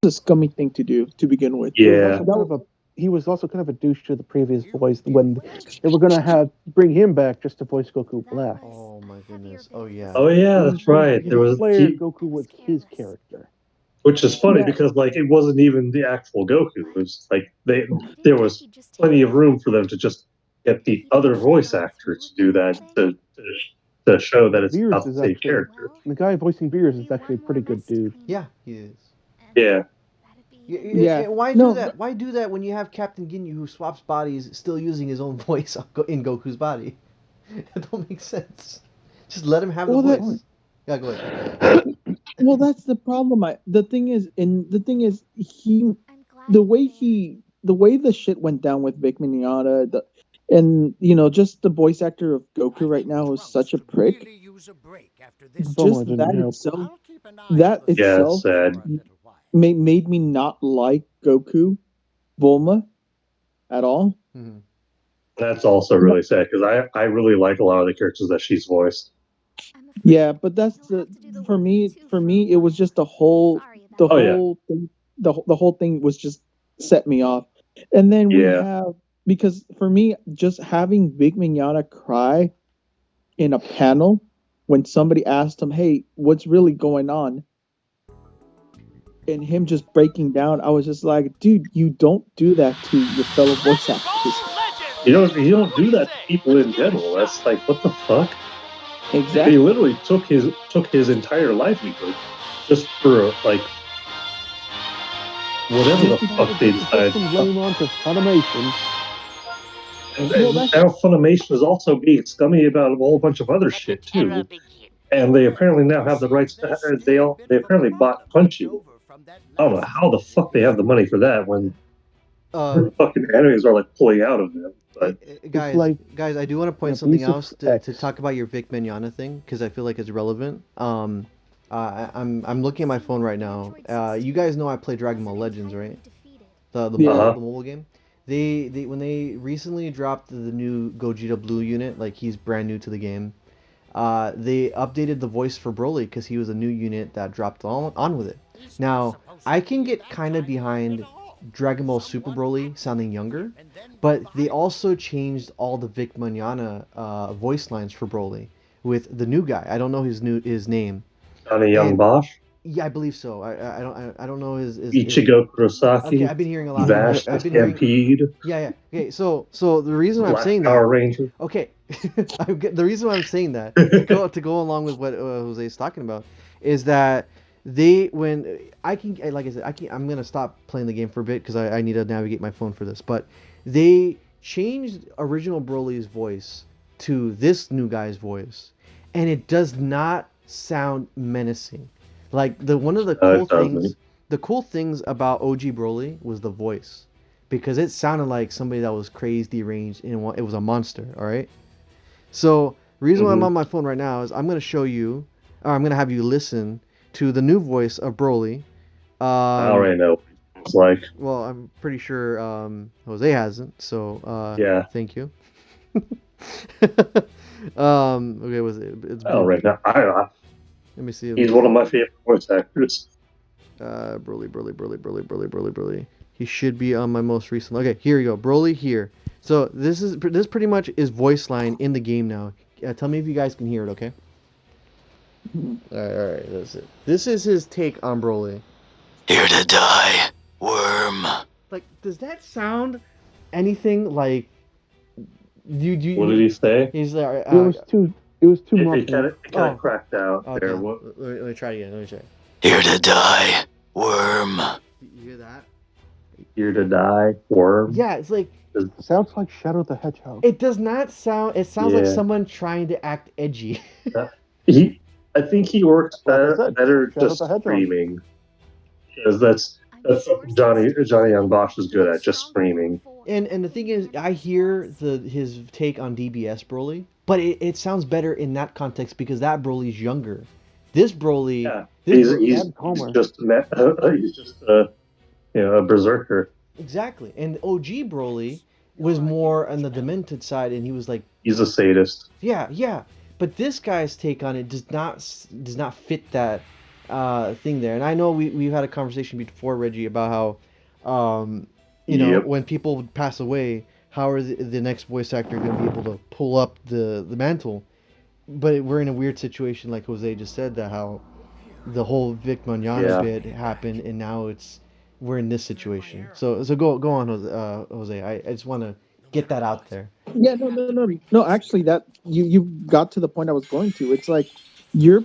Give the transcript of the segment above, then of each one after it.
a scummy thing to do to begin with. Yeah. He was also kind of a douche to the previous voice when they were gonna have bring him back just to voice Goku Black. Oh my goodness. Oh yeah. Oh yeah, He was that's right. he There was declared Goku was his character. which is funny Yeah, because like it wasn't even the actual Goku. It was like there was plenty of room for them to just get the other voice actor to do that to show that it's Beers not the is same actually character. the guy voicing Beers is actually a pretty good dude. Yeah, he is. Yeah. yeah. Why do No, that? Why do that when you have Captain Ginyu who swaps bodies, still using his own voice in Goku's body? It don't make sense. Just let him have the well, that voice. Yeah, go ahead. well, that's the problem. The thing is, the way the shit went down with Vic Mignogna, and just the voice actor of Goku right now is such a prick. Bulma Just didn't that help. itself, that Yeah, it's itself sad. made me not like Goku Bulma at all. Mhm. That's also really sad because I really like a lot of the characters that she's voiced. Yeah, but that's the for me. For me, it was just the Oh yeah. whole thing. The whole thing was just set me off. And then we Yeah. have because for me, just having Big Mignogna cry in a panel when somebody asked him, "Hey, what's really going on?" and him just breaking down, I was just like, "Dude, you don't do that to your fellow voice actors." You don't do that to people in general. That's like what the fuck? They Exactly. literally took his entire livelihood just for like whatever the Just fuck they To put decide. some blame onto Funimation. well, And that's now Funimation is also being scummy about a whole bunch of other shit too. And they apparently now have the rights to. They apparently bought Crunchyroll. I don't know how the fuck they have the money for that when Uh, fucking animes are like pulling out of them. But It's guys, like guys, I do want to an point something abusive else to ex. talk about your Vic Mignogna thing because I feel like it's relevant. I'm looking at my phone right now. You guys know I play Dragon Ball Legends, right? The yeah. mobile uh-huh. the mobile game. They when they recently dropped the new Gogeta Blue unit, like he's brand new to the game. They updated the voice for Broly because he was a new unit that dropped on with it. Now I can get kind of behind Dragon Ball Super Broly sounding younger, but they also changed all the Vic Mignogna voice lines for Broly with the new guy. I don't know his name, Johnny Young and Bosch, yeah, I believe so. I don't know his Ichigo Okay, Kurosaki, I've been hearing a lot about. Vash the I've been hearing. Stampede, Yeah, yeah. Okay, so the reason why I'm Black saying that. Power Ranger. Okay, the reason why I'm saying that to go along with what Jose's talking about is that when I can like I said I'm gonna stop playing the game for a bit because I need to navigate my phone for this, but they changed original Broly's voice to this new guy's voice, and it does not sound menacing. Like one of It doesn't. the cool things about OG Broly was the voice, because it sounded like somebody that was crazed, deranged, and it was a monster. All right. So reason why I'm Mm-hmm. on my phone right now is I'm gonna show you, or I'm gonna have you listen to the new voice of Broly. I Um, already know what it's like. well, I'm pretty sure Jose hasn't, so Yeah. thank you. Okay, was it? It's Oh, Broly. right now, Let me see. he's one of my favorite voice actors. Broly. He should be on my most recent. Okay, here you go. Broly here. So this pretty much is voice line in the game now. Tell me if you guys can hear it. Okay. All right. That's it. This is his take on Broly. Here to die, worm. Like, does that sound anything like? What did he say? He's like, It was too. It was too It kind muffled. of cracked out okay. there. What? Let me try it again. Let me try. Here to die, worm. You hear that? Here to die, worm. Yeah, it's like Sounds like Shadow the Hedgehog. it does not sound. It sounds like Yeah. someone trying to act edgy. I think he works Like I better, said, better Shadow just the Hedgehog. screaming because that's something Johnny Young Bosch is good at, just screaming. And the thing is, I hear his take on DBS Broly, but it sounds better in that context because that Broly's younger. This Broly, Yeah, this he's And Homer. he's just a berserker. exactly. And OG Broly was more on the demented side, and he was like, He's a sadist. yeah, yeah. But this guy's take on it does not fit that thing there. And I know we've had a conversation before, Reggie, about how, Yep. when people pass away, how are the next voice actor going to be able to pull up the mantle? But we're in a weird situation, like Jose just said, that how the whole Vic Manana Yeah. bit happened, and now we're in this situation. So go on, Jose. Jose. I just want to get that out there. Yeah, no. Actually, that you got to the point I was going to. It's like you're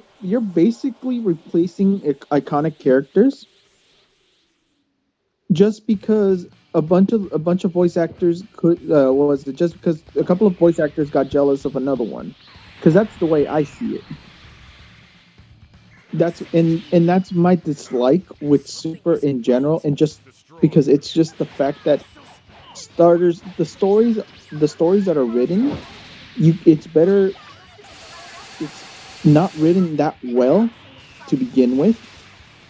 basically replacing iconic characters just because a bunch of voice actors could what was it? Just because a couple of voice actors got jealous of another one, because that's the way I see it. That's my dislike with Super in general, and just because it's just the fact that starters the stories that are written, it's better it's not written that well to begin with.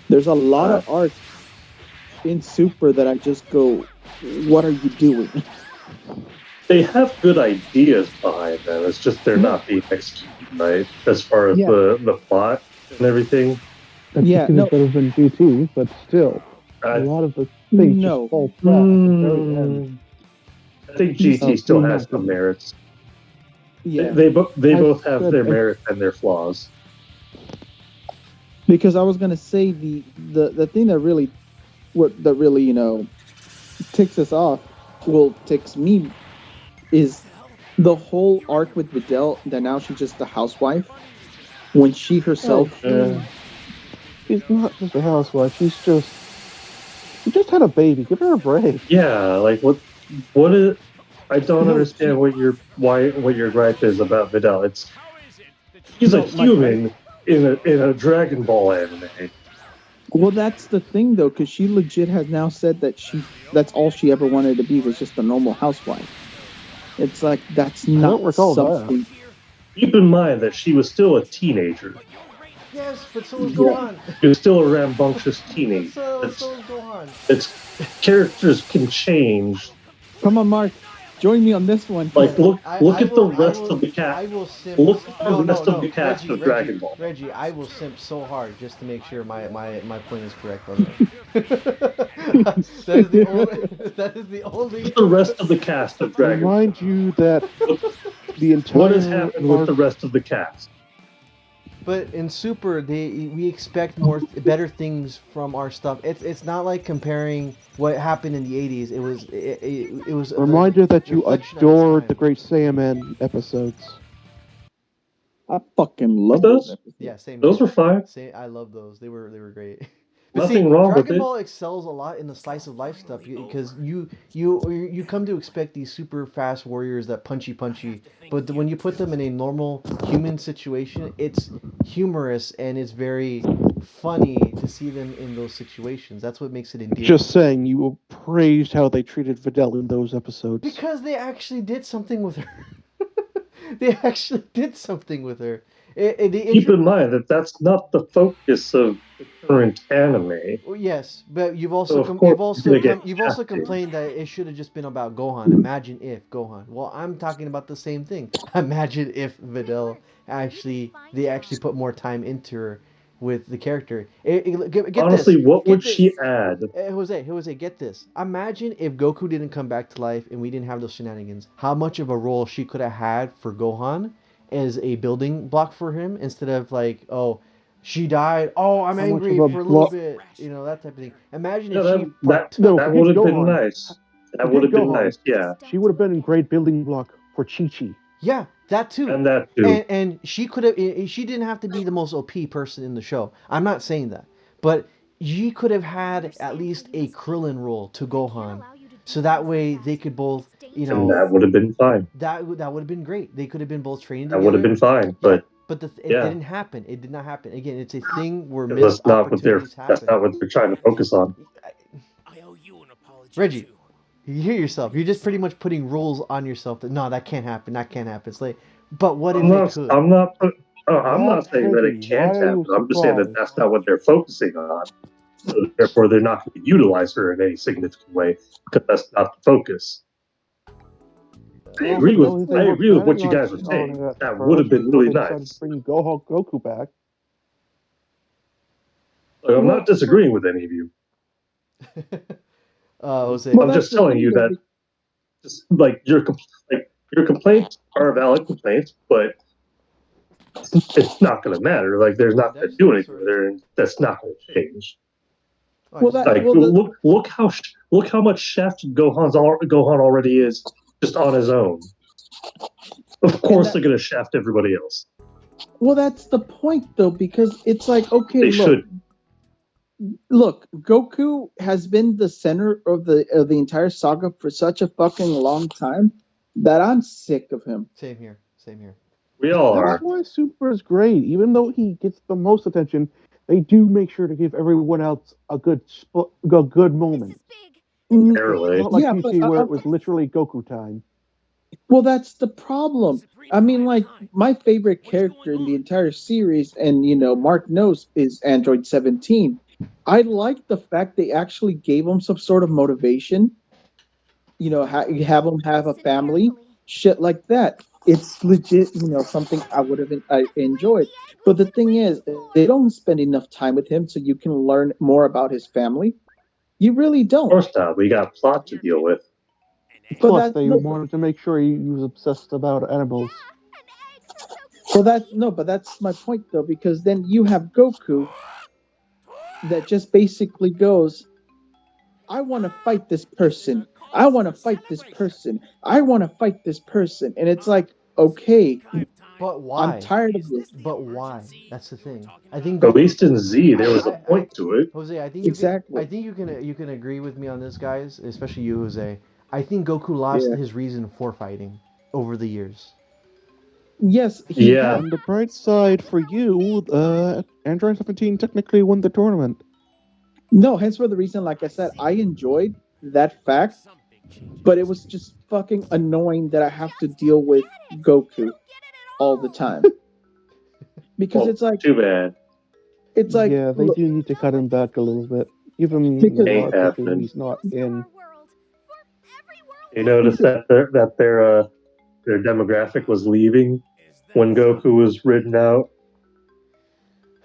There's a lot of art in Super that I just go, what are you doing? They have good ideas behind them. It's just they're not being executed right as far as Yeah. the plot and everything. That's Yeah, because no. it's better than GT, but still, a lot of the things No. just fall flat at the very end. I think You GT see- still Oh, has no, some goodness. merits. Yeah, They I both have said their I- merits and their flaws. because I was gonna say the thing that really ticks us off, ticks me, is the whole arc with Videl that now she's just a housewife when she herself. She's not just a housewife. She just had a baby. Give her a break. Yeah, like what is I don't No, understand what your gripe is about Videl. He's a No, my gripe- human in a Dragon Ball anime. Well, that's the thing though, because she legit has now said that that's all she ever wanted to be was just a normal housewife. It's like that's don't not recall that. something. Keep in mind that she was still a teenager. Yes, but so is Yeah. Gohan. She was still a rambunctious teenager. So is Gohan. It's characters can change. Come on, Mark, join me on this one. Like look I at will- the rest I will, of the I cast. will simp. Look at the No, rest no, of no. the cast Reggie, of Dragon Ball. Reggie, I will simp so hard just to make sure my point is correct on that. That is the only. That is the only. Look at the rest of the cast of Dragon Ball. Remind you that the entire What has happened with the rest of the cast? But in Super, we expect better things from our stuff. It's not like comparing what happened in the '80s. It was a reminder that you reflection of its adored time. the Great Saiyaman episodes. I fucking love Those? those episodes. Yeah, same. Those here. were fine. I love those. They were great. But Nothing see, wrong with Dragon it. Ball excels a lot in the slice of life stuff because you come to expect these super fast warriors that punchy, but when you put them in a normal human situation, it's humorous and it's very funny to see them in those situations. That's what makes it endearing. Just saying, you praised how they treated Videl in those episodes. Because they actually did something with her. They actually did something with her. Keep in mind that that's not the focus of the current anime. Yes, but you've also So, of course, you're gonna get you've also casted. complained that it should have just been about Gohan. Imagine if Gohan. Well, I'm talking about the same thing. Imagine if Videl they actually put more time into her with the character. Get Honestly, this. what Get would this. she add? Jose, get this. Imagine if Goku didn't come back to life and we didn't have those shenanigans. How much of a role she could have had for Gohan as a building block for him instead of like, oh, she died. Oh, I'm How much angry of a for a little block- bit. That type of thing. Imagine Yeah, if she that No, that forget would have been Gohan. nice. That Forget would have been Gohan. nice. Yeah, She would have been a great building block for Chi-Chi. Yeah, that too. and that too. And she could have. She didn't have to be the most OP person in the show. I'm not saying that, but she could have had at least a Krillin role to Gohan, so that way they could both, And that would have been fine. that would have been great. They could have been both training That together. would have been fine. But But it yeah. didn't happen. It did not happen. Again, it's a thing where that's missed not what opportunities happen. that's not what they're trying to focus on. I owe you an apology. Reggie, you hear yourself. You're just pretty much putting rules on yourself that no, that can't happen. That can't happen. It's like, but what if it could? I'm not saying that Reggie, it can't why are you happen. I'm just saying that surprised? that's not what they're focusing on. So therefore, they're not going to utilize her in any significant way because that's not the focus. I agree with what you guys were saying. That would have been really nice. Bring Goku back. Like, I'm not disagreeing with any of you. Jose. Well, I'm that's just the telling thing, you though, that just, like your complaints are valid complaints, but it's not going to matter. Like, there's not going to do anything there, and that's not going to change. Well, that Like, well, look how much Shaft Gohan already is just on his own. Of course, they're going to shaft everybody else. well, that's the point, though, because it's like, okay, They should. look, Goku has been the center of the entire saga for such a fucking long time that I'm sick of him. Same here. Same here. We all That's are. why Super is great. Even though he gets the most attention, they do make sure to give everyone else a good moment. Mm, Barely. Not like yeah, but GT, where it was literally Goku time. well, that's the problem. I mean, like, my favorite character in the entire series, and Mark knows, is Android 17. I like the fact they actually gave him some sort of motivation. Have him have a family, shit like that. It's legit, something I would have enjoyed. But the thing is, they don't spend enough time with him so you can learn more about his family. You really Of don't. course not. We got plot to deal with. But Plus, that they no, wanted to make sure he was obsessed about animals. but that's my point though, because then you have Goku that just basically goes, I want to fight this person. I want to fight this person. I want to fight this person. And it's like, okay, But why? I'm tired of this. But why? That's the thing. I think At least in Z, there was a point to it. Jose, I think Exactly. you can agree with me on this, guys, especially you, Jose. I think Goku lost Yeah. his reason for fighting over the years. Yes, he Yeah. had. On the bright side for you, Android 17 technically won the tournament. No, hence for the reason, like I said, I enjoyed that fact, but it was just fucking annoying that I have to deal with Goku all the time. Because Well, it's like, too bad. Yeah, they look, do need to cut him back a little bit. Give him Because- a Ain't lot to do happening. he's not in. You notice that their demographic was leaving when Goku was ridden out.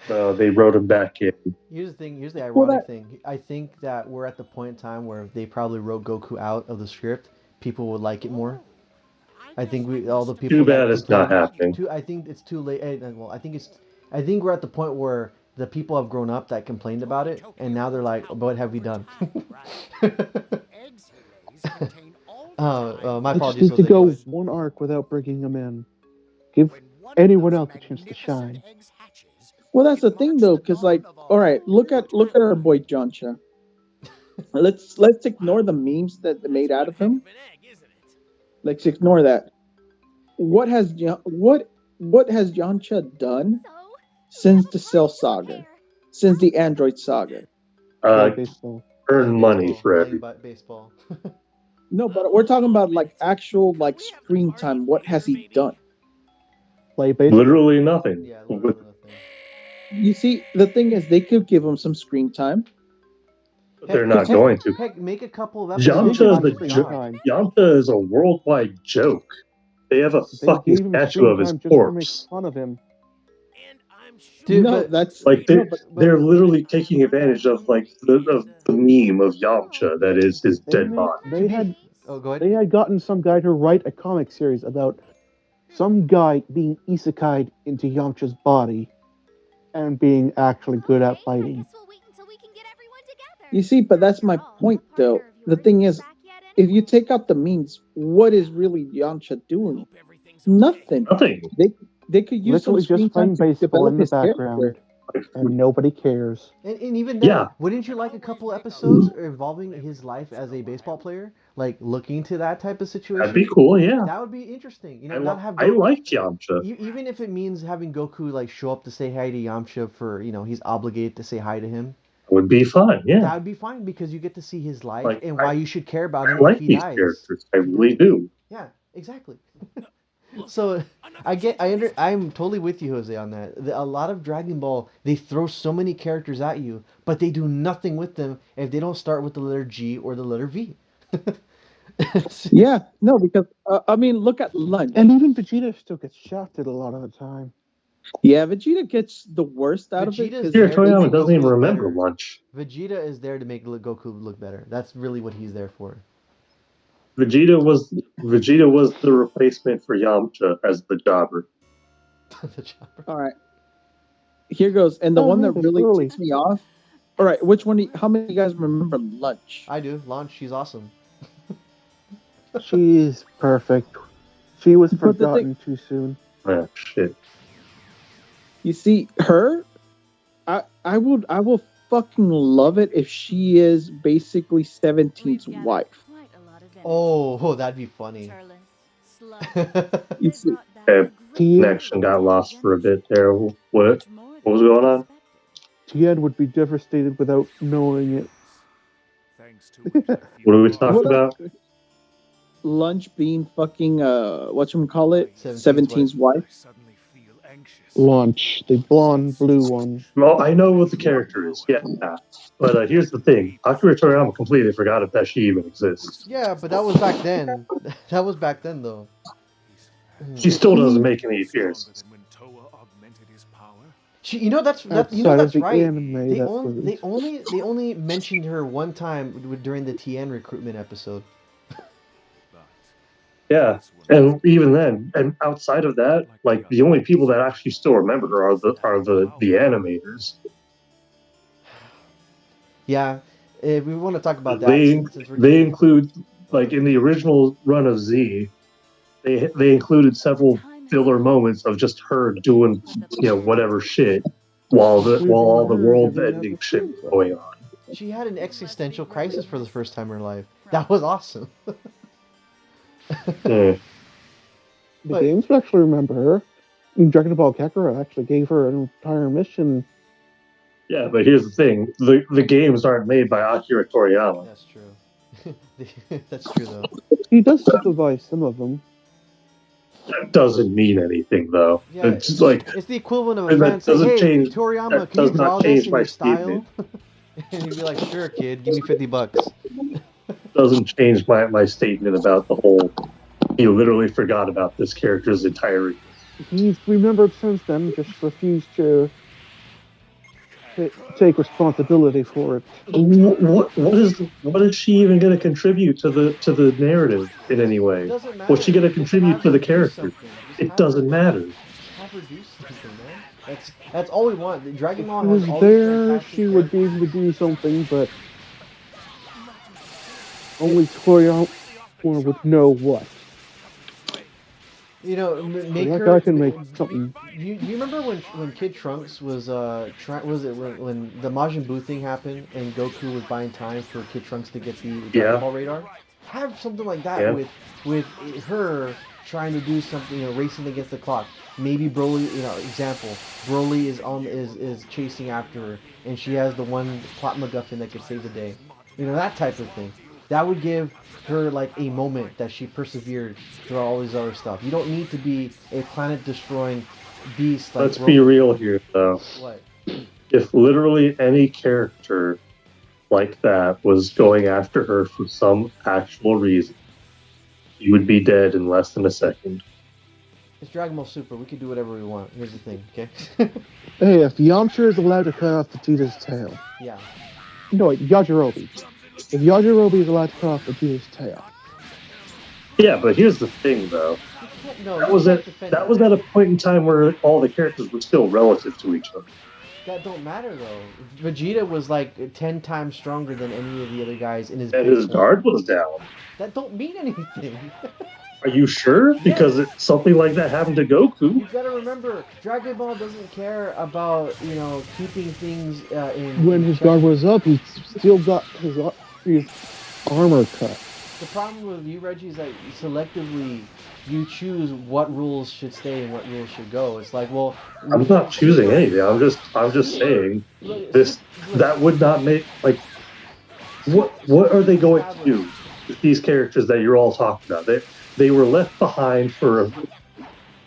They wrote him back in. Here's the thing. Here's the Well, ironic thing. I think that we're at the point in time where if they probably wrote Goku out of the script, people would like it more. I think all the people Too bad that it's not complained- happening. I think it's too late. Well, I think we're at the point where the people have grown up that complained about it, and now they're like, "What have we done?" My They just apologies. need to Jose, go ahead. one arc without bringing him in. Give anyone else a chance to shine. well, that's the thing though, because like, all right, look at our boy Johnsha. Let's ignore the memes that they made out of him. Let's ignore that. What has what has Yamcha done since the Cell Saga, since the Android Saga? Play Uh, baseball. earn money Baseball, for playing everybody. baseball. No, but we're talking about like actual like screen time. What has he done? Play baseball. Literally nothing. Yeah, literally nothing. You see, the thing is, they could give him some screen time. But they're not going to. Heck, make a couple of episodes. Yamcha is on the his screen job. time. Yamcha is a worldwide joke. They have a They fucking gave him statue screen of his time just to make corpse. fun of him. Dude, No, but- that's Like no, but they're literally taking advantage of like the meme of Yamcha that is his dead body. Oh, go ahead. They had gotten some guy to write a comic series about some guy being isekai'd into Yamcha's body and being actually good at fighting. you see, but that's my point though. The thing is, if you take out the memes, what is really Yamcha doing? Nothing. Nothing. They could use some Literally screen just playing time to baseball develop in the his character. background, and nobody cares. And even then, Yeah. wouldn't you like a couple episodes involving his life as a baseball player? Like looking into that type of situation? That'd be cool. Yeah, That would be interesting. You know, I, not li- have I Goku, like Yamcha. even if it means having Goku like show up to say hi to Yamcha for, he's obligated to say hi to him. It would be fun. Yeah, That would be fine because you get to see his life Like, and why you should care about I him like if he these dies. characters. I really do. Yeah, exactly. So I'm totally with you, Jose, on that. A lot of Dragon Ball, they throw so many characters at you, but they do nothing with them if they don't start with the letter G or the letter V. Yeah, no, because I mean, look at Lunch. And even Vegeta still gets shafted a lot of the time. Yeah, Vegeta gets the worst out of it. Vegeta's 'cause there Akira to make Toriyama doesn't Goku even look remember better. lunch. Vegeta is there to make Goku look better. That's really what he's there for. Vegeta was the replacement for Yamcha as the jobber. The chopper. All right, here goes. And the one that It's really early. ticks me off. All right, which one? How many of you guys remember lunch? I do. Launch, she's awesome. She's perfect. She was But the forgotten too soon. Ah, shit. You see, her, I will fucking love it if she is basically 17's wife. Oh, that'd be funny. You see, Connection got lost for a bit there. What was going on? Tien would be devastated without knowing it. What are we talking What about? lunch being fucking whatchamacallit? 17's 17's wife. Launch, the blonde blue one. Well, I know what the character is. Yeah. But here's the thing. Akira Toriyama completely forgot that she even exists. Yeah, but that was back then. That was back then, though. She still doesn't make any appearances. She, you know that's Outside of the right. anime, They only mentioned her one time during the TN recruitment episode. Yeah, and even then, and outside of that, like the only people that actually still remember her are the animators. Yeah, if we want to talk about that, They include, like, in the original run of Z, they included several filler moments of just her doing whatever shit while all the world ending shit was going on. She had an existential crisis for the first time in her life. That was awesome. Yeah. The games actually remember her. Dragon Ball Kakarot actually gave her an entire mission. Yeah, but here's the thing: the games aren't made by Akira Toriyama. That's true. That's true, though. He does supervise some of them. That doesn't mean anything, though. Yeah, It's like it's the equivalent of a that fan saying, doesn't "Hey, change- Toriyama, that can you does not draw this change in my your style?" statement. And he'd be like, "Sure, kid, give me $50." Doesn't change my statement about the whole. He literally forgot about this character's entirety. He's remembered since then, just refused to take responsibility for it. What is she even going to contribute to the narrative in any way? Doesn't matter. What's she going to Just contribute have to the her do character? something. Just It have doesn't her- matter. Just have her do something, man. That's all we want. Dragon If Ball she has was all there, these fantastic she would be able to do something, but only Toriyama would know what. You know, make That her. guy can make something. You remember when Kid Trunks was was it when the Majin Buu thing happened and Goku was buying time for Kid Trunks to get the Dragon Ball radar? Have something like that with her trying to do something, racing against the clock. Maybe Broly, example, Broly is chasing after her and she has the one plot MacGuffin that could save the day. That type of thing. That would give her like a moment that she persevered through all this other stuff. You don't need to be a planet-destroying beast. Like Let's be real here, though. What? If literally any character like that was going after her for some actual reason, she would be dead in less than a second. It's Dragon Ball Super. We can do whatever we want. Here's the thing, okay? Hey, if Yamcha is allowed to cut off Vegeta's tail. Yeah. No, wait, Yajirobe. If Yajirobe is allowed to cut off Vegeta's tail. Yeah, but here's the thing, though. That was at a point in time where all the characters were still relative to each other. That don't matter though. Vegeta was like 10 times stronger than any of the other guys in his. And his guard was down. That don't mean anything. Are you sure? Because something like that happened to Goku. You gotta remember, Dragon Ball doesn't care about keeping things in. When his guard was up, he still got his armor cut. The problem with you, Reggie, is that selectively you choose what rules should stay and what rules should go. It's like, well, I'm not choosing anything. I'm just saying this. That would not make What are they going to do with these characters that you're all talking about? They were left behind for.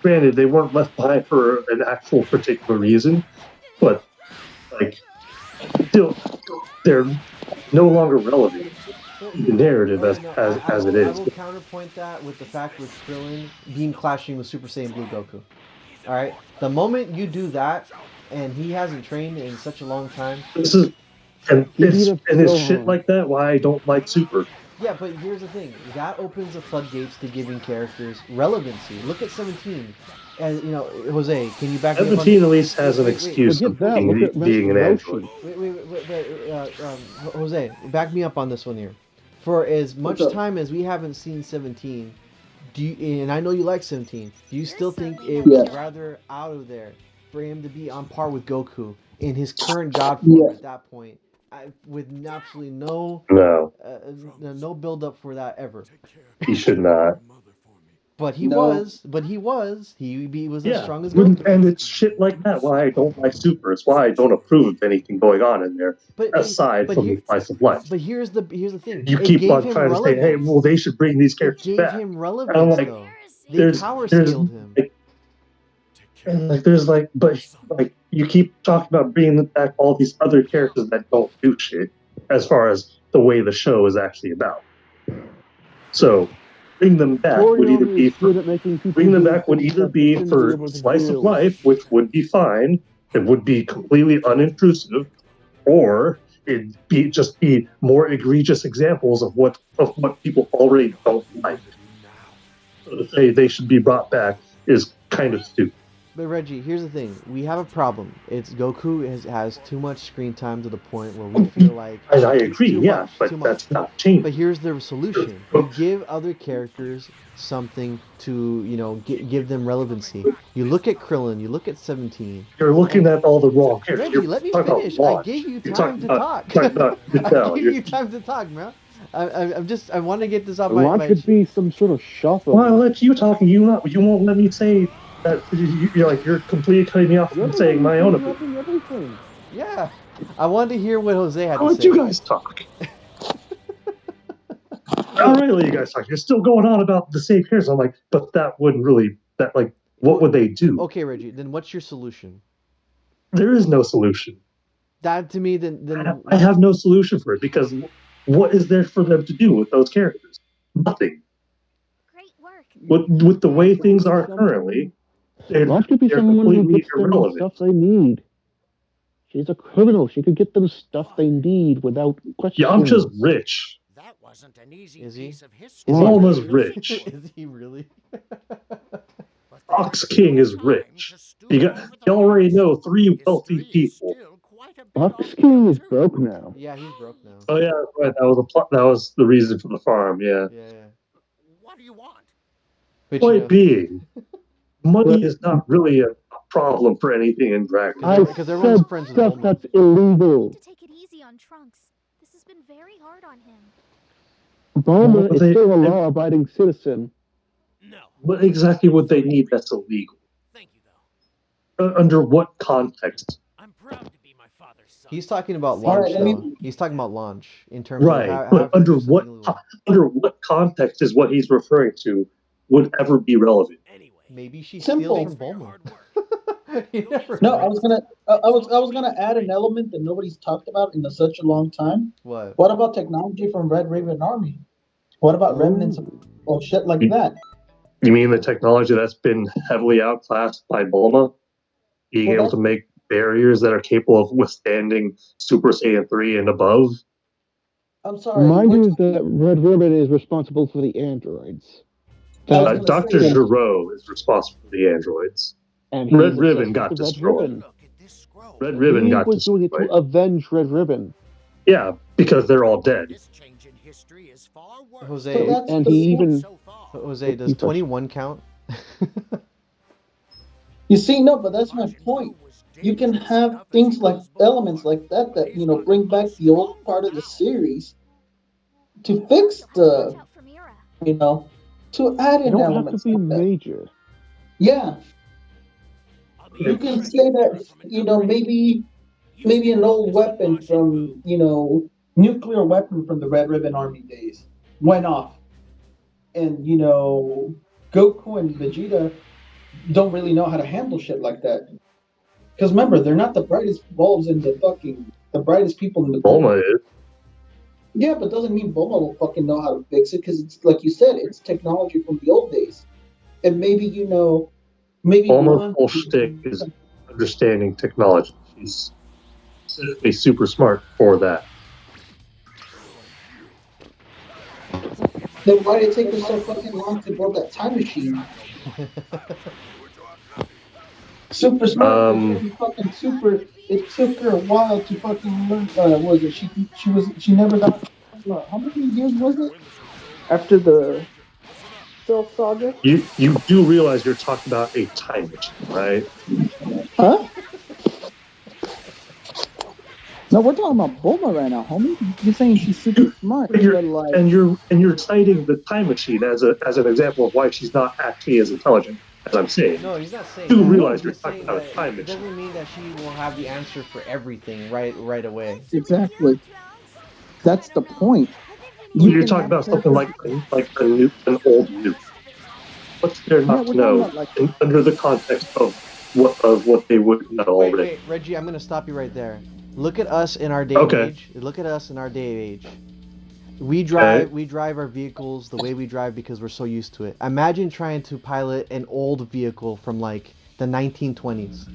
Granted, they weren't left behind for an actual particular reason, but still, they're no longer relevant. The narrative as it is. I will counterpoint that with the fact with Krillin being clashing with Super Saiyan Blue Goku. All right. The moment you do that, and he hasn't trained in such a long time. This is and He it's beat up and it's shit Gohan. like that. Why I don't like Super. Yeah, but here's the thing. That opens the floodgates to giving characters relevancy. Look at 17. And, you know, Jose, can you back me up on 17 this? at least has an Wait, excuse Forget of that. Look at being an android. Roshi. wait, Jose, back me up on this one here. For as much What's up? time as we haven't seen 17, do you, and I know you like 17, do you still think it was Yeah. rather out of there for him to be on par with Goku in his current God form Yeah. at that point, with absolutely no No, no build up for that ever? he should not. But he No. was, he was as Yeah, strong as Goku. and it's shit like that. Why I don't like Super. It's why I don't approve of anything going on in there aside from the slice of life. But here's the thing. You It keep gave on him trying to say, "Hey, relevance. well, they should bring these It characters gave back." him And I'm relevance like, though. They there's power there's scaled him. but you keep talking about bringing back all these other characters that don't do shit as far as the way the show is actually about. So bring them back would either Toriyama be is good at making people bring them do back would things either that they be shouldn't for able to slice of do. life, which would be fine. It would be completely unintrusive, or it'd be more egregious examples of what people already don't like. So to say they should be brought back is kind of stupid. But Reggie, here's the thing: we have a problem. It's Goku has too much screen time to the point where we feel like I agree, too yeah, much, but too much. that's not changing. But here's the solution: you give other characters something to, you know, give them relevancy. You look at Krillin, you look at 17. You're looking at all the wrong characters. Reggie, let me finish. I gave you time to talk. I gave you time to talk, bro. I want to get this off Launch my. would be some sort of shuffle. Well, I'll let you talk. You won't let me say that. You're completely cutting me off from saying my own opinion. Everything. Yeah, I wanted to hear what Jose had I'll to let say. you guys talk. I'll let you guys talk. You're still going on about the same characters. I'm like, but that wouldn't really. That like, what would they do? Okay, Reggie. Then what's your solution? There is no solution. That to me, then I have no solution for it because what is there for them to do with those characters? Nothing. Great work. With the way things are currently, Launch could be they're someone who completely gets them the irrelevant. stuff they need. She's a criminal. She could get them stuff they need without question. Yamcha's rich. That wasn't an easy Is he? piece of history. Bulma's rich. Is he really? Fox King is rich. You already know 3 wealthy people. Fox King is broke now. Yeah, he's broke now. Oh yeah, right. That was the reason for the farm. Yeah. Yeah. What do you want? But, Point being, money is not really a problem for anything in Dragon. I Because everyone's said friends with stuff Bulma. that's illegal. To take it easy on Trunks. This has been very hard on him. Bulma Well, is they- still a law-abiding citizen. No. What exactly would they need that's illegal? Thank you, though. Under what context? I'm proud to be my father's son. He's talking about All launch, right, I though. mean- He's talking about launch in terms Right, of how but to under do something illegal. under what context is what he's referring to would ever be relevant? Anyway. Maybe she Simple. steals from Bulma. You never No, know. I was gonna add an element that nobody's talked about in such a long time. What? What about technology from Red Raven Army? What about remnants of shit like that? You mean the technology that's been heavily outclassed by Bulma? Being Well, able to make barriers that are capable of withstanding Super Saiyan 3 and above? I'm sorry. Mind we're you talking- that Red Ribbon is responsible for the androids. I was gonna Dr. say- Gero is responsible for the androids. And Red he's Ribbon obsessed got with the Red destroyed. Ribbon. Look at this scroll. Red Ribbon He got was doing it to destroyed. avenge Red Ribbon. Yeah, because they're all dead. This change in history is far worse. Jose, So that's And the he point. even So far. Jose, does You touch- 21 count? You see, no, but that's my point. You can have things like elements like that bring back the old part of the series to fix You'll have to watch the out for Mira. to add they in don't have to elements be like that. major. Yeah, you can say that maybe an old weapon from nuclear weapon from the Red Ribbon Army days went off, and Goku and Vegeta don't really know how to handle shit like that. Because remember, they're not the brightest bulbs in the brightest people in the Bulma is. Yeah, but doesn't mean Bulma will fucking know how to fix it, because it's like you said, it's technology from the old days. And maybe, Almost whole shtick is understanding technology. She's specifically super smart for that. Then why did it take her so fucking long to build that time machine? Super smart, but she's fucking super. It took her a while to fucking learn. Was it she never got. How many years was it after the Cell Saga? You do realize you're talking about a time machine, right? Huh? No, we're talking about Bulma right now, homie. You're saying she's super smart, And but like, you're citing the time machine as an example of why she's not actually as intelligent as I'm saying. No, he's not saying You that. realize He's you're just talking saying about that a time it machine. doesn't mean that she will have the answer for everything right away. exactly. That's the point. You You're can talking have about something characters. like an old nuke. What's there Yeah, not we're to talking know about like. under the context of what they would know Wait, already? wait, Reggie, I'm gonna stop you right there. Look at us in our day and Okay. age. Look at us in our day and age. We drive our vehicles the way we drive because we're so used to it. Imagine trying to pilot an old vehicle from like the 1920s.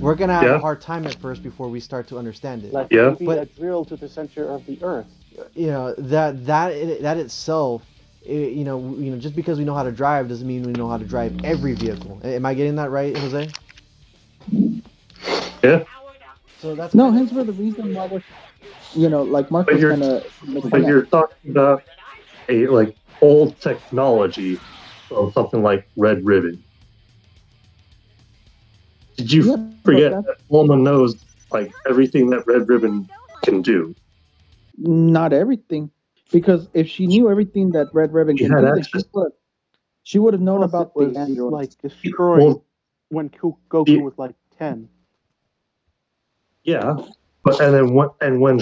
We're gonna have a hard time at first before we start to understand it. Like Yeah. maybe But- a drill to the center of the earth. You know that itself, just because we know how to drive doesn't mean we know how to drive every vehicle. Am I getting that right, Jose? Yeah. So that's No, kinda- hence for the reason why we're, like Mark But was you're kind of. but you're talking about a like old technology of something like Red Ribbon. Did you Yeah, but forget that's that Bulma knows like everything that Red Ribbon can do? not everything, because if she knew everything that Red Ribbon She can had do, then access. she would have known Plus about it was the androids. like destroyed Well, when Goku was like 10. yeah, but and then when